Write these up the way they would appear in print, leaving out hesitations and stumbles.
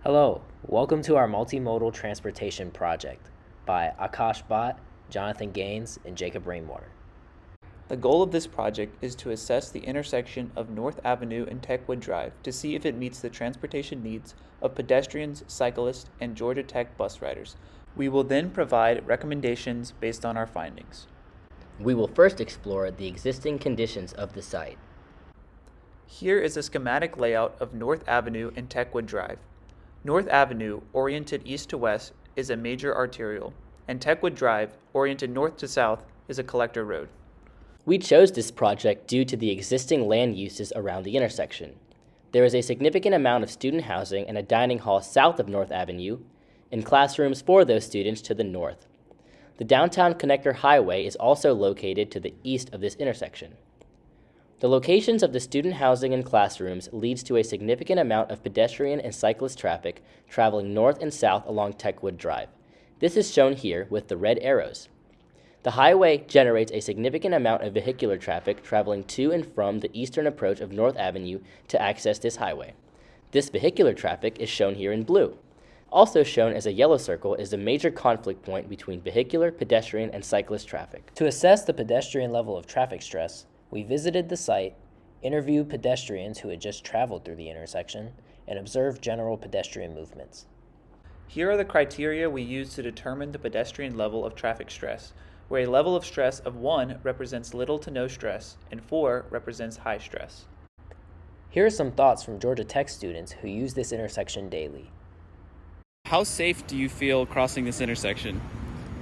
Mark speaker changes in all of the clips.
Speaker 1: Hello, welcome to our Multimodal Transportation Project by Akash Bhatt, Jonathan Gaines, and Jacob Rainwater.
Speaker 2: The goal of this project is to assess the intersection of North Avenue and Techwood Drive to see if it meets the transportation needs of pedestrians, cyclists, and Georgia Tech bus riders. We will then provide recommendations based on our findings.
Speaker 3: We will first explore the existing conditions of the site.
Speaker 2: Here is a schematic layout of North Avenue and Techwood Drive. North Avenue, oriented east to west, is a major arterial, and Techwood Drive, oriented north to south, is a collector road.
Speaker 3: We chose this project due to the existing land uses around the intersection. There is a significant amount of student housing and a dining hall south of North Avenue, and classrooms for those students to the north. The downtown connector highway is also located to the east of this intersection. The locations of the student housing and classrooms leads to a significant amount of pedestrian and cyclist traffic traveling north and south along Techwood Drive. This is shown here with the red arrows. The highway generates a significant amount of vehicular traffic traveling to and from the eastern approach of North Avenue to access this highway. This vehicular traffic is shown here in blue. Also shown as a yellow circle is the major conflict point between vehicular, pedestrian, and cyclist traffic.
Speaker 1: To assess the pedestrian level of traffic stress, we visited the site, interviewed pedestrians who had just traveled through the intersection, and observed general pedestrian movements.
Speaker 2: Here are the criteria we use to determine the pedestrian level of traffic stress, where a level of stress of 1 represents little to no stress and 4 represents high stress.
Speaker 1: Here are some thoughts from Georgia Tech students who use this intersection daily.
Speaker 2: How safe do you feel crossing this intersection?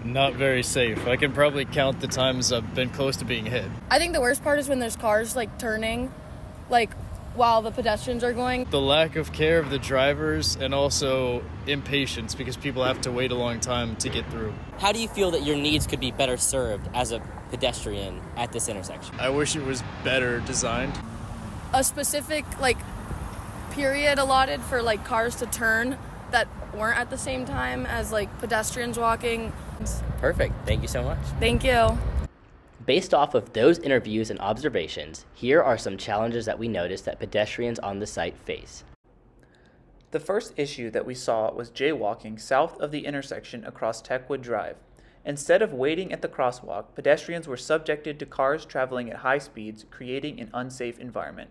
Speaker 4: Not very safe. I can probably count the times I've been close to being hit.
Speaker 5: I think the worst part is when there's cars turning while the pedestrians are going.
Speaker 4: The lack of care of the drivers and also impatience because people have to wait a long time to get through.
Speaker 3: How do you feel that your needs could be better served as a pedestrian at this intersection?
Speaker 4: I wish it was better designed.
Speaker 5: A specific period allotted for cars to turn that weren't at the same time as pedestrians walking.
Speaker 3: Perfect. Thank you so much.
Speaker 5: Thank you.
Speaker 3: Based off of those interviews and observations, here are some challenges that we noticed that pedestrians on the site face.
Speaker 2: The first issue that we saw was jaywalking south of the intersection across Techwood Drive. Instead of waiting at the crosswalk, pedestrians were subjected to cars traveling at high speeds, creating an unsafe environment.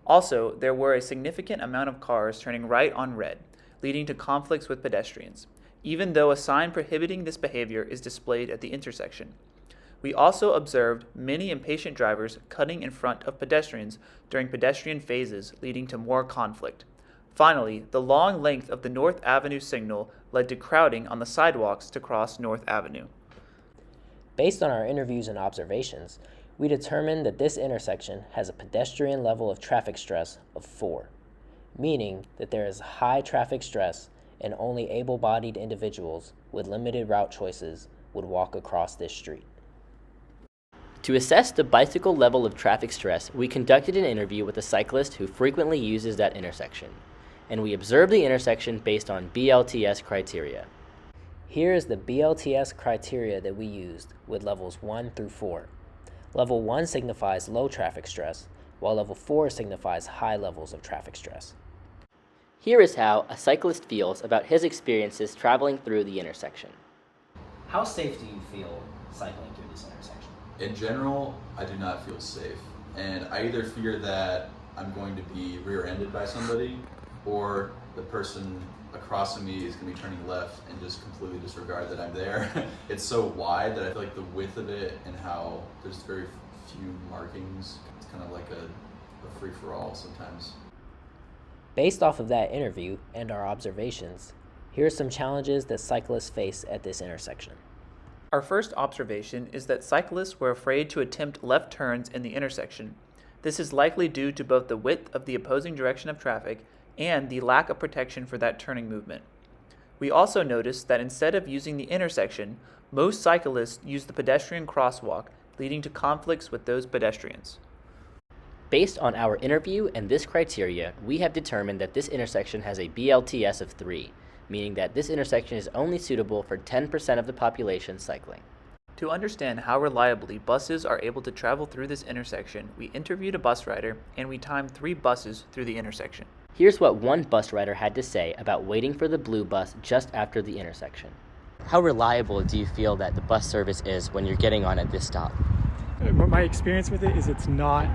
Speaker 2: Also, there were a significant amount of cars turning right on red, leading to conflicts with pedestrians, even though a sign prohibiting this behavior is displayed at the intersection. We also observed many impatient drivers cutting in front of pedestrians during pedestrian phases, leading to more conflict. Finally, the long length of the North Avenue signal led to crowding on the sidewalks to cross North Avenue.
Speaker 1: Based on our interviews and observations, we determined that this intersection has a pedestrian level of traffic stress of 4, meaning that there is high traffic stress and only able-bodied individuals with limited route choices would walk across this street.
Speaker 3: To assess the bicycle level of traffic stress, we conducted an interview with a cyclist who frequently uses that intersection, and we observed the intersection based on BLTS criteria.
Speaker 1: Here is the BLTS criteria that we used with levels 1 through 4. Level 1 signifies low traffic stress, while level 4 signifies high levels of traffic stress.
Speaker 3: Here is how a cyclist feels about his experiences traveling through the intersection.
Speaker 1: How safe do you feel cycling through this intersection?
Speaker 6: In general, I do not feel safe, and I either fear that I'm going to be rear-ended by somebody, or the person across from me is going to be turning left and just completely disregard that I'm there. It's so wide that I feel like the width of it and how there's very few markings, it's kind of like a free-for-all sometimes.
Speaker 1: Based off of that interview and our observations, here are some challenges that cyclists face at this intersection.
Speaker 2: Our first observation is that cyclists were afraid to attempt left turns in the intersection. This is likely due to both the width of the opposing direction of traffic and the lack of protection for that turning movement. We also noticed that instead of using the intersection, most cyclists use the pedestrian crosswalk, leading to conflicts with those pedestrians.
Speaker 3: Based on our interview and this criteria, we have determined that this intersection has a BLTS of 3, meaning that this intersection is only suitable for 10% of the population cycling.
Speaker 2: To understand how reliably buses are able to travel through this intersection, we interviewed a bus rider and we timed 3 buses through the intersection.
Speaker 3: Here's what one bus rider had to say about waiting for the blue bus just after the intersection. How reliable do you feel that the bus service is when you're getting on at this stop?
Speaker 7: My experience with it is it's not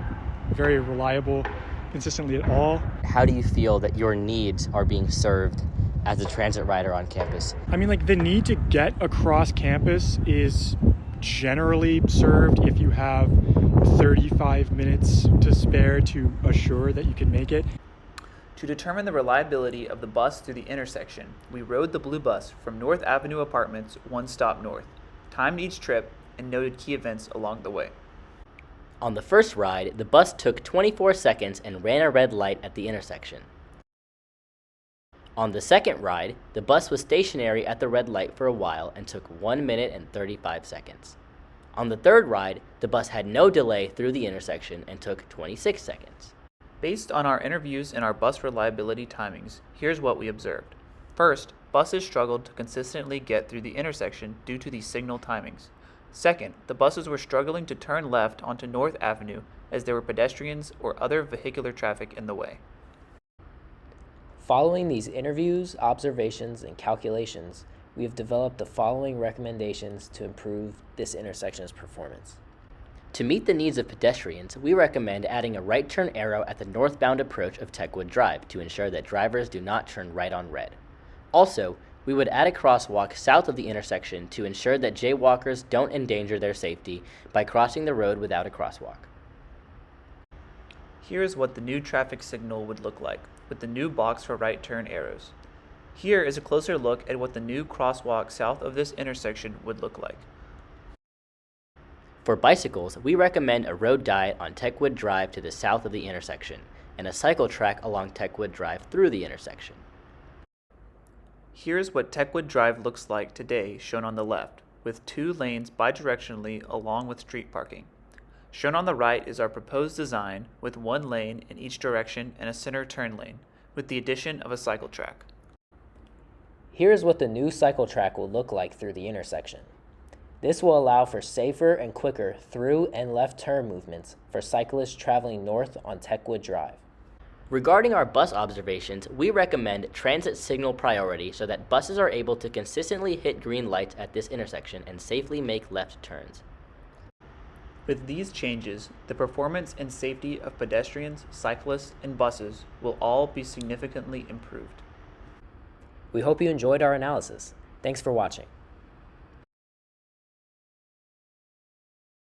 Speaker 7: very reliable consistently at all.
Speaker 3: How do you feel that your needs are being served as a transit rider on campus?
Speaker 7: I mean, like, the need to get across campus is generally served if you have 35 minutes to spare to assure that you can make it.
Speaker 2: To determine the reliability of the bus through the intersection, we rode the blue bus from North Avenue Apartments one stop north, timed each trip, and noted key events along the way.
Speaker 3: On the first ride, the bus took 24 seconds and ran a red light at the intersection. On the second ride, the bus was stationary at the red light for a while and took 1 minute and 35 seconds. On the third ride, the bus had no delay through the intersection and took 26 seconds.
Speaker 2: Based on our interviews and our bus reliability timings, here's what we observed. First, buses struggled to consistently get through the intersection due to the signal timings. Second, the buses were struggling to turn left onto North Avenue as there were pedestrians or other vehicular traffic in the way.
Speaker 1: Following these interviews, observations, and calculations, we have developed the following recommendations to improve this intersection's performance.
Speaker 3: To meet the needs of pedestrians, we recommend adding a right turn arrow at the northbound approach of Techwood Drive to ensure that drivers do not turn right on red. Also, we would add a crosswalk south of the intersection to ensure that jaywalkers don't endanger their safety by crossing the road without a crosswalk.
Speaker 2: Here's what the new traffic signal would look like, with the new box for right turn arrows. Here is a closer look at what the new crosswalk south of this intersection would look like.
Speaker 3: For bicycles, we recommend a road diet on Techwood Drive to the south of the intersection, and a cycle track along Techwood Drive through the intersection.
Speaker 2: Here's what Techwood Drive looks like today, shown on the left, with 2 lanes bidirectionally along with street parking. Shown on the right is our proposed design with 1 lane in each direction and a center turn lane, with the addition of a cycle track.
Speaker 1: Here is what the new cycle track will look like through the intersection. This will allow for safer and quicker through and left turn movements for cyclists traveling north on Techwood Drive.
Speaker 3: Regarding our bus observations, we recommend transit signal priority so that buses are able to consistently hit green lights at this intersection and safely make left turns.
Speaker 2: With these changes, the performance and safety of pedestrians, cyclists, and buses will all be significantly improved.
Speaker 1: We hope you enjoyed our analysis. Thanks for watching.